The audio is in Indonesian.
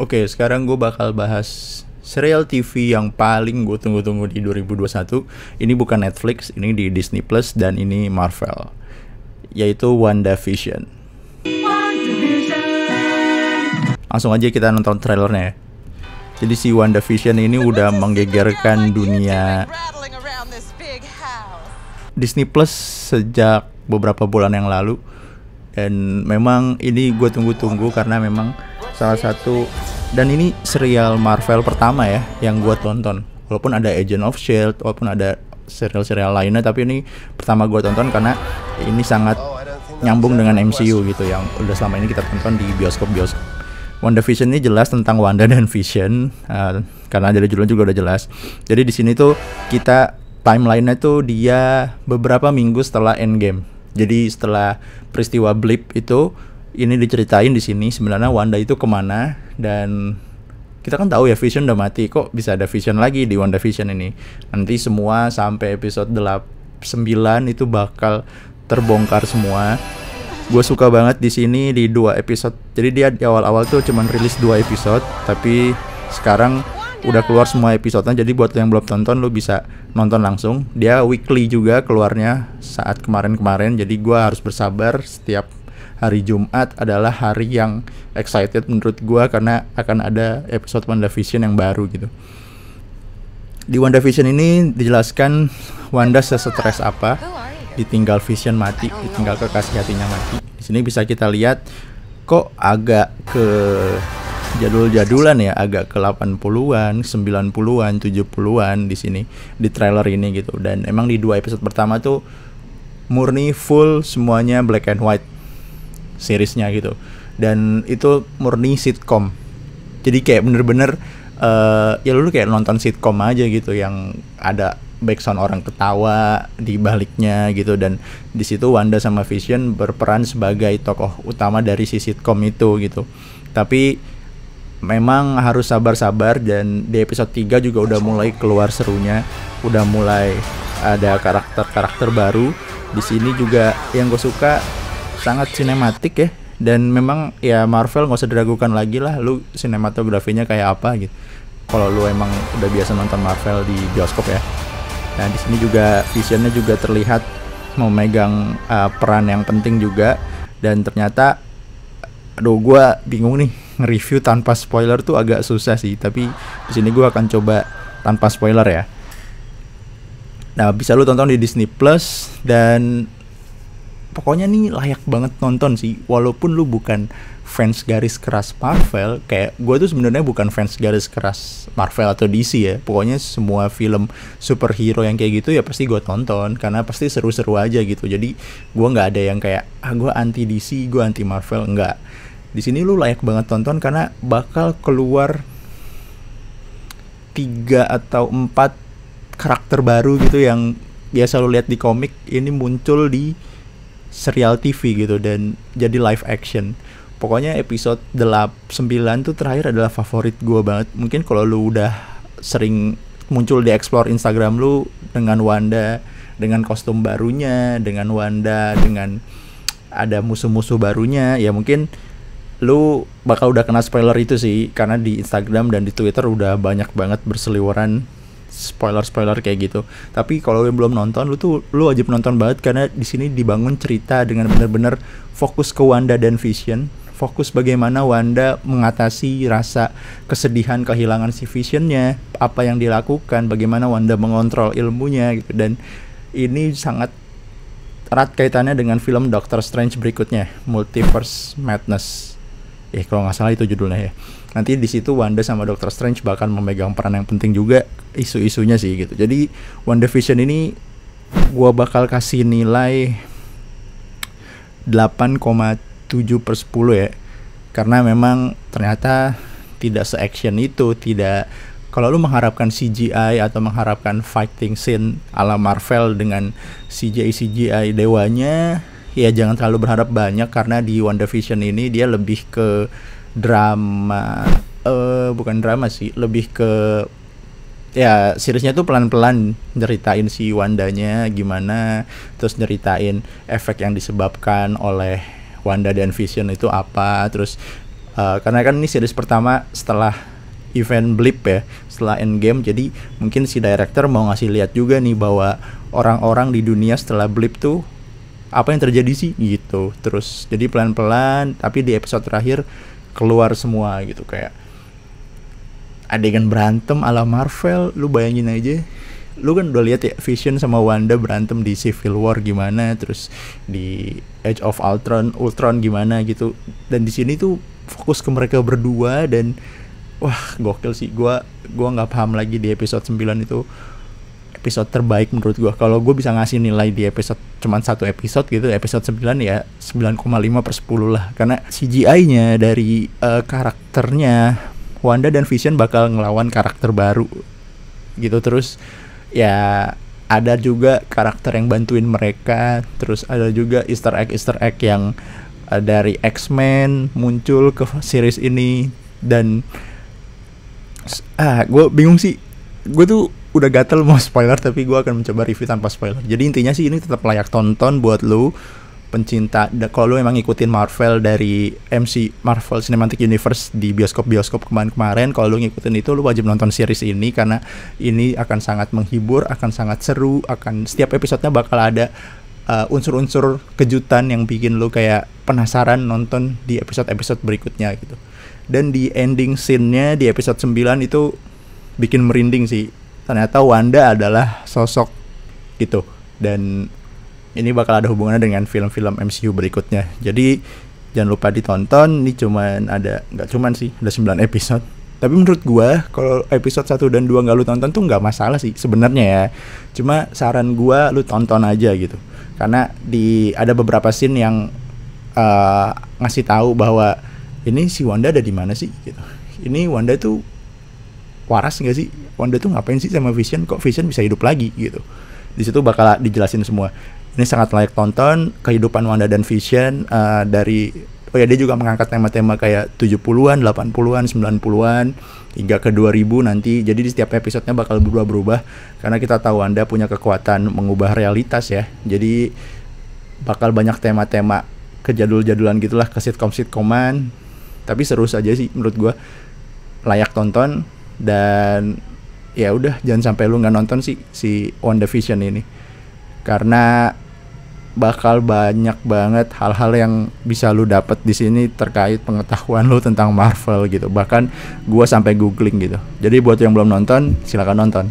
Oke, sekarang gue bakal bahas serial TV yang paling gue tunggu-tunggu di 2021. Ini bukan Netflix, ini di Disney Plus dan ini Marvel, yaitu WandaVision. Langsung aja kita nonton trailernya ya. Jadi si WandaVision ini udah menggegerkan dunia Disney Plus sejak beberapa bulan yang lalu. Dan memang ini gue tunggu-tunggu karena memang salah satu, dan ini serial Marvel pertama ya yang gue tonton. Walaupun ada Agent of S.H.I.E.L.D., walaupun ada serial-serial lainnya, tapi ini pertama gue tonton karena ini sangat nyambung dengan MCU gitu yang udah selama ini kita tonton di bioskop-bioskop. WandaVision ini jelas tentang Wanda dan Vision, karena dari judulnya juga udah jelas. Jadi di sini tuh kita timeline-nya tuh dia beberapa minggu setelah Endgame. Jadi setelah peristiwa blip itu, ini diceritain di sini sebenarnya Wanda itu kemana, dan kita kan tahu ya Vision udah mati, kok bisa ada Vision lagi di WandaVision ini. Nanti semua sampai episode 9 itu bakal terbongkar semua. Gue suka banget di sini di 2 episode. Jadi dia di awal-awal tuh cuman rilis 2 episode, tapi sekarang udah keluar semua episodenya. Jadi buat lo yang belum tonton, lo bisa nonton langsung. Dia weekly juga keluarnya saat kemarin-kemarin. Jadi gue harus bersabar. Setiap hari Jumat adalah hari yang excited menurut gue, karena akan ada episode WandaVision yang baru gitu. Di WandaVision ini dijelaskan Wanda sesetres apa, ditinggal Vision mati, ditinggal kekasih hatinya mati. Di sini bisa kita lihat kok agak ke jadul-jadulan ya, agak ke 80-an, 90-an, 70-an di sini di trailer ini gitu. Dan emang di 2 episode pertama tuh murni full semuanya black and white seriesnya gitu. Dan itu murni sitcom. Jadi kayak bener-bener ya lu kayak nonton sitcom aja gitu, yang ada background orang ketawa di baliknya gitu. Dan di situ Wanda sama Vision berperan sebagai tokoh utama dari si sitcom itu gitu. Tapi memang harus sabar-sabar, dan di episode 3 juga udah mulai keluar serunya, udah mulai ada karakter-karakter baru. Di sini juga yang gue suka sangat sinematik ya, dan memang ya Marvel nggak usah diragukan lagi lah, lu sinematografinya kayak apa gitu. Kalau lu emang udah biasa nonton Marvel di bioskop ya. Nah di sini juga Visionnya juga terlihat memegang peran yang penting juga, dan ternyata aduh gue bingung nih, nge-review tanpa spoiler tuh agak susah sih, tapi di sini gue akan coba tanpa spoiler ya. Nah, bisa lu tonton di Disney Plus, dan pokoknya nih layak banget nonton sih, walaupun lu bukan fans garis keras Marvel. Kayak gue tuh sebenarnya bukan fans garis keras Marvel atau DC ya. Pokoknya semua film superhero yang kayak gitu ya pasti gue tonton, karena pasti seru-seru aja gitu. Jadi gue nggak ada yang kayak gue anti DC, gue anti Marvel, enggak. Di sini lu layak banget tonton karena bakal keluar 3 atau 4 karakter baru gitu yang biasa lu lihat di komik, ini muncul di serial TV gitu dan jadi live action. Pokoknya episode 9 tuh terakhir adalah favorit gue banget. Mungkin kalau lu udah sering muncul di explore Instagram lu dengan Wanda, dengan kostum barunya, dengan Wanda, dengan ada musuh-musuh barunya, ya mungkin lu bakal udah kena spoiler itu sih, karena di Instagram dan di Twitter udah banyak banget berseliweran spoiler kayak gitu. Tapi kalau lu belum nonton, lu wajib nonton banget, karena di sini dibangun cerita dengan benar-benar fokus ke Wanda dan Vision, fokus bagaimana Wanda mengatasi rasa kesedihan kehilangan si Visionnya, apa yang dilakukan, bagaimana Wanda mengontrol ilmunya gitu. Dan ini sangat erat kaitannya dengan film Doctor Strange berikutnya, Multiverse Madness. Kalau nggak salah itu judulnya ya. Nanti di situ Wanda sama Doctor Strange bakal memegang peran yang penting juga, isu-isunya sih gitu. Jadi WandaVision ini gua bakal kasih nilai 8,7/10 ya. Karena memang ternyata tidak se-action itu, tidak. Kalau lu mengharapkan CGI atau mengharapkan fighting scene ala Marvel dengan CGI dewanya, ya jangan terlalu berharap banyak, karena di WandaVision ini dia lebih ke drama, bukan drama sih, lebih ke ya seriesnya tuh pelan-pelan nyeritain si Wandanya gimana, terus nyeritain efek yang disebabkan oleh Wanda dan Vision itu apa, terus Karena kan ini series pertama setelah event Blip ya, setelah Endgame. Jadi mungkin si director mau ngasih lihat juga nih bahwa orang-orang di dunia setelah Blip tuh apa yang terjadi sih gitu. Terus jadi pelan-pelan, tapi di episode terakhir keluar semua gitu, kayak adegan berantem ala Marvel. Lu bayangin aja, lu kan udah lihat ya Vision sama Wanda berantem di Civil War gimana, terus di Age of Ultron gimana gitu. Dan di sini tuh fokus ke mereka berdua dan wah gokil sih. Gua nggak paham lagi di episode 9 itu episode terbaik menurut gua. Kalau gua bisa ngasih nilai di episode cuman satu episode gitu, episode 9 ya 9,5/10 lah. Karena CGI-nya dari karakternya Wanda dan Vision bakal ngelawan karakter baru gitu. Terus ya ada juga karakter yang bantuin mereka. Terus ada juga Easter egg yang dari X-Men muncul ke series ini. Dan gue bingung sih, gue tuh udah gatel mau spoiler, tapi gue akan mencoba review tanpa spoiler. Jadi intinya sih ini tetap layak tonton buat lu pencinta. Kalau lu emang ngikutin Marvel dari Marvel Cinematic Universe di bioskop kemarin, kalau lu ngikutin itu, lu wajib nonton series ini karena ini akan sangat menghibur, akan sangat seru, akan setiap episodenya bakal ada unsur-unsur kejutan yang bikin lu kayak penasaran nonton di episode-episode berikutnya gitu. Dan di ending scene-nya di episode 9 itu bikin merinding sih. Ternyata Wanda adalah sosok gitu. Dan ini bakal ada hubungannya dengan film-film MCU berikutnya. Jadi jangan lupa ditonton. Ini nggak cuman sih, ada 9 episode. Tapi menurut gua kalau episode 1 dan 2 nggak lu tonton tuh nggak masalah sih sebenarnya ya. Cuma saran gua lu tonton aja gitu. Karena ada beberapa scene yang ngasih tahu bahwa ini si Wanda ada di mana sih gitu. Ini Wanda tuh waras nggak sih? Wanda tuh ngapain sih sama Vision? Kok Vision bisa hidup lagi gitu? Di situ bakal dijelasin semua. Ini sangat layak tonton, kehidupan Wanda dan Vision dia juga mengangkat tema-tema kayak 70-an, 80-an, 90-an hingga ke 2000 nanti. Jadi di setiap episodenya bakal berubah-berubah karena kita tahu Wanda punya kekuatan mengubah realitas ya. Jadi bakal banyak tema-tema kejadul-jadulan gitulah, ke sitkom-sitkoman. Tapi seru saja sih menurut gua, layak tonton. Dan ya udah, jangan sampai lu nggak nonton sih si WandaVision ini, karena bakal banyak banget hal-hal yang bisa lu dapat di sini terkait pengetahuan lu tentang Marvel gitu. Bahkan gua sampai googling gitu. Jadi buat yang belum nonton, silakan nonton.